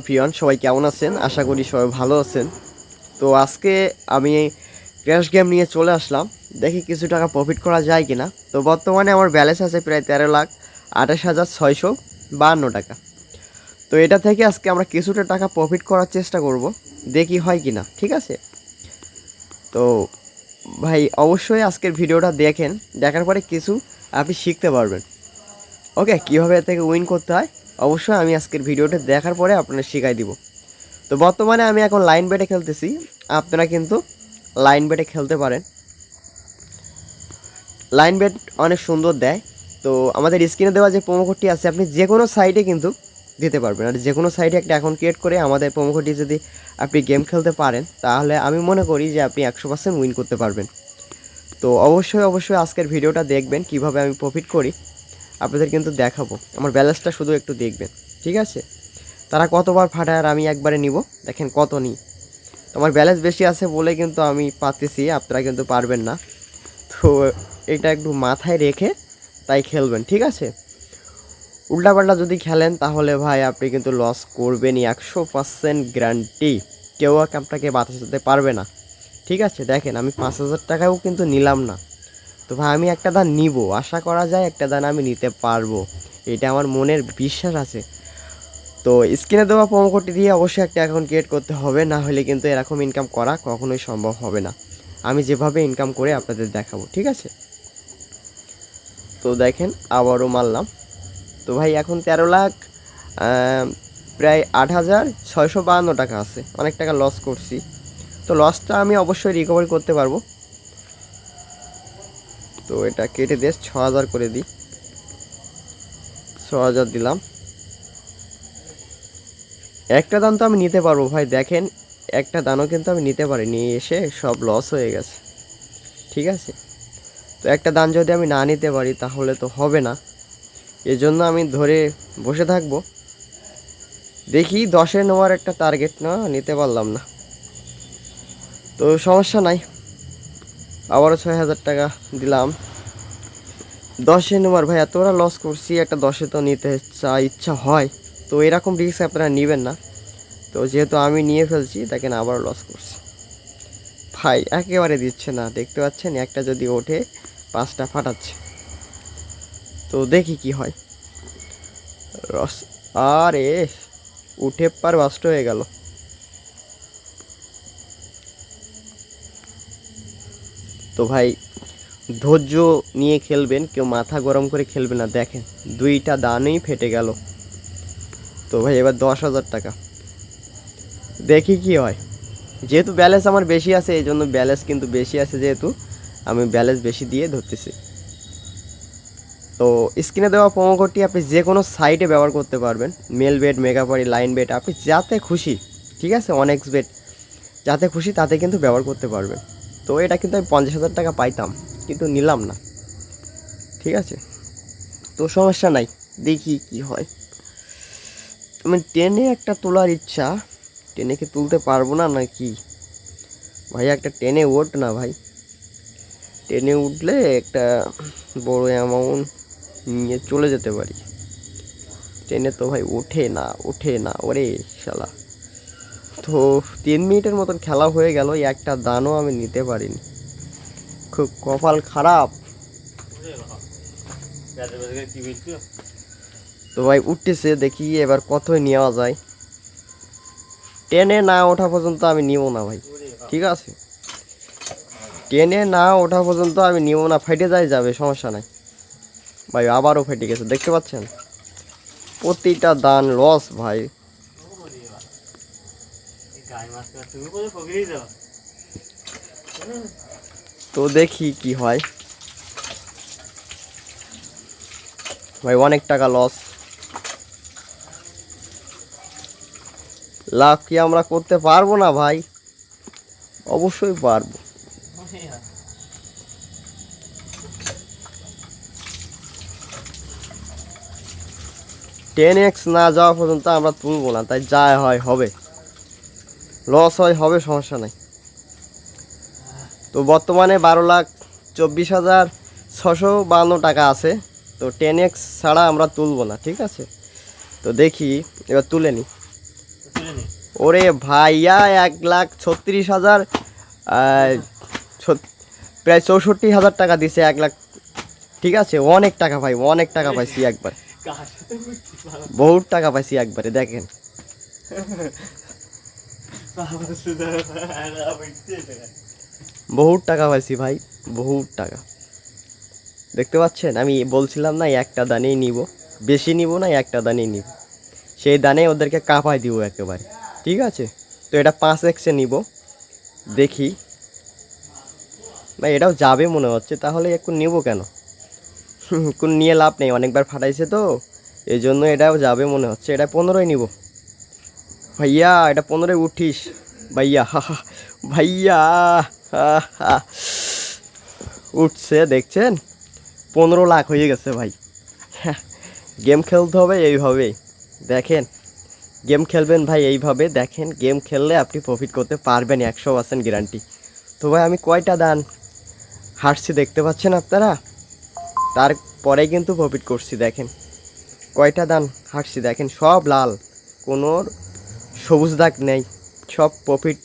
Everyone, সবাই কেমন আছেন? আশা করি সবাই ভালো আছেন। তো আজকে আমি ক্র্যাশ গেম নিয়ে চলে আসলাম, দেখি কিছু টাকা প্রফিট করা যায় কিনা। তো বর্তমানে আমার ব্যালেন্স আছে প্রায় 13,28,652 টাকা। তো এটা থেকে আজকে আমরা কিছুটা টাকা প্রফিট করার চেষ্টা করব, দেখি হয় কিনা। ঠিক আছে, তো ভাই অবশ্যই আজকের ভিডিওটা দেখেন, দেখার পরে কিছু আপনি শিখতে পারবেন। ওকে, কীভাবে এর থেকে উইন করতে হয় অবশ্যই আমি আজকের ভিডিওটা দেখার পরে আপনাদের শিখাই দিব। তো বর্তমানে আমি এখন লাইন বেটে খেলতেছি, আপনারা কিন্তু লাইন বেটে খেলতে পারেন। লাইন বেট অনেক সুন্দর দেয়। তো আমাদের স্ক্রিনে দেওয়া যে প্রোমো কোডটি আছে, আপনি যে কোনো সাইটে কিন্তু দিতে পারবেন। আর যে কোনো সাইটে একটা অ্যাকাউন্ট ক্রিয়েট করে আমাদের প্রোমো কোডটি যদি আপনি গেম খেলতে পারেন, তাহলে আমি মনে করি যে আপনি 100% উইন করতে পারবেন। তো অবশ্যই আজকের ভিডিওটা দেখবেন, কিভাবে আমি প্রফিট করি আপনাদের কিন্তু দেখাবো। আমার ব্যালেন্সটা শুধু একটু দেখবেন, ঠিক আছে? তারা কতবার ফাটায় আর আমি একবারে নিব, দেখেন কত নিই। আমার ব্যালেন্স বেশি আছে বলে কিন্তু আমি পাচ্ছি, আপনারা কিন্তু পারবেন না। তো এটা একটু মাথায় রেখে তাই খেলবেন, ঠিক আছে? উল্টাপাল্টা যদি খেলেন তাহলে ভাই আপনি কিন্তু লস করবেনই, 100% গ্যারান্টি। কেউ আপনাকে বাঁচাতে পারবে না, ঠিক আছে? দেখেন আমি 5,000 টাকাও কিন্তু নিলাম না। তো ভাই আমি একটা দান নিব, আশা করা যায় একটা দান আমি নিতে পারবো, এটা আমার মনের বিশ্বাস আছে। তো স্ক্রিনে দেওয়া প্রোমো কোডটি দিয়ে অবশ্যই একটা অ্যাকাউন্ট ক্রিয়েট করতে হবে, না হলে কিন্তু এরকম ইনকাম করা কখনোই সম্ভব হবে না। আমি যেভাবে ইনকাম করে আপনাদের দেখাবো, ঠিক আছে? তো দেখেন আবারও মারলাম। তো ভাই এখন 13,00,000 প্রায় 8,652 টাকা আছে, অনেক টাকা লস করছি। তো লসটা আমি অবশ্যই রিকভারি করতে পারবো। তো এটা কেটে দিয়ে 6,000 করে দিই, 6,000 দিলাম। একটা দান তো আমি নিতে পারবো ভাই, দেখেন একটা দানও কিন্তু আমি নিতে পারি, নিয়ে এসে সব লস হয়ে গেছে, ঠিক আছে? তো একটা দান যদি আমি না নিতে পারি তাহলে তো হবে না, এজন্য আমি ধরে বসে থাকবো। দেখি 10-এ নেওয়ার একটা টার্গেট, না নিতে পারলাম না, তো সমস্যা নাই। আবারও 6,000 টাকা দিলাম, 10-এ নেওয়ার। ভাই এতটা লস করছি, একটা 10-এ তো নিতে ইচ্ছা হয়। তো এরকম রিস্ক আপনারা নেবেন না। তো যেহেতু আমি নিয়ে ফেলছি, দেখেন আবারও লস করছি। ভাই একেবারে দিচ্ছে না, দেখতে পাচ্ছেন? একটা যদি ওঠে 5টা ফাটাচ্ছে। তো দেখি কি হয়। রস, আরে উঠে পার বাস্ট হয়ে গেল। তো ভাই ধৈর্য নিয়ে খেলবেন, কেউ মাথা গরম করে খেলবে না। দেখেন 2টা দানই ফেটে গেল। তো ভাই এবার 10,000 টাকা, দেখি কি হয়। যেহেতু ব্যালেন্স আমার বেশি আছে, এই জন্য ব্যালেন্স কিন্তু বেশি আছে, যেহেতু আমি ব্যালেন্স বেশি দিয়ে ধরতেছি। তো স্ক্রিনে দেওয়া প্রোমো কোডটি আপনি যে কোনো সাইটে ব্যবহার করতে পারবেন। Melbet, Megapari, Linebet, আপনি যাতে খুশি, ঠিক আছে? অনেক্স বেট, যাতে খুশি তাতে কিন্তু ব্যবহার করতে পারবেন। তো এটা কিন্তু আমি 50,000 টাকা পাইতাম, কিন্তু নিলাম না, ঠিক আছে? তো সমস্যা নাই, দেখি কি হয়। আমি টেনে একটা তোলার ইচ্ছা, টেনে কি তুলতে পারবো না নাকি? ভাই একটা টেনে ওঠ না ভাই, টেনে উঠলে একটা বড় অ্যামাউন্ট নিয়ে চলে যেতে পারি। ট্রেনে তো ভাই ওঠে না ওরে শালা। তো 3 মিনিটের মতন খেলা হয়ে গেল, একটা দানও আমি নিতে পারিনি, খুব কপাল খারাপ। তো ভাই উঠতেছে, দেখি এবার কতই নেওয়া যায়। ট্রেনে না ওঠা পর্যন্ত আমি নিব না ভাই, ঠিক আছে? ট্রেনে না ওঠা পর্যন্ত আমি নিব না, ফেটে যাবে, সমস্যা নাই। ভাই আবারও ফেটে গেছে, দেখতে পাচ্ছেন? প্রতিটা দান লস ভাই। তো দেখি কি হয়। ভাই অনেক টাকা লস, লাভ কি আমরা করতে পারবো না ভাই? অবশ্যই পারবো। 10x না যাওয়া পর্যন্ত আমরা তুলবো না, তাই যা হয় হবে, লস হয় হবে, সমস্যা নাই। তো বর্তমানে 12,24,652 টাকা আছে। তো 10x ছাড়া আমরা তুলবো না, ঠিক আছে? তো দেখি এবার তুলে নিই। ওরে ভাইয়া 1,36,000 প্রায় 64,000 টাকা দিছে 1,00,000। ঠিক আছে, অনেক টাকা ভাই, অনেক টাকা পাইছি একবার, বহুত টাকা পাইছি একবারে। দেখেন বহুত টাকা পাইছি ভাই, বহুত টাকা। দেখতে পাচ্ছেন, আমি বলছিলাম না একটা দানেই নিব, বেশি নিব না, একটা দানেই নিব, সেই দানে ওদেরকে কাঁপায় দিব একেবারে। ঠিক আছে, তো এটা 5x নিব, দেখি ভাই এটাও যাবে মনে হচ্ছে, তাহলে একটু নিব কেন, কোন নিয়ে লাভ নেই, অনেকবার ফাটাইছে তো এই জন্য এটাও যাবে মনে হচ্ছে। এটা 15ই নিব ভাইয়া, এটা 15ই উঠিস ভাইয়া, ভাইয়া উঠছে দেখছেন, 15 লাখ হয়ে গেছে ভাই। গেম খেলতে হবে এইভাবে, দেখেন গেম খেলবেন ভাই এইভাবে, দেখেন গেম খেললে আপনি প্রফিট করতে পারবেন 100% গ্যারান্টি। তো ভাই আমি কয়টা দান হারছি দেখতে পাচ্ছেন আপনারা, তারপরে কিন্তু প্রফিট করছি। দেখেন কয়টা দান হারছি, দেখেন সব লাল, কোনো সবুজ দাগ নেই, সব প্রফিট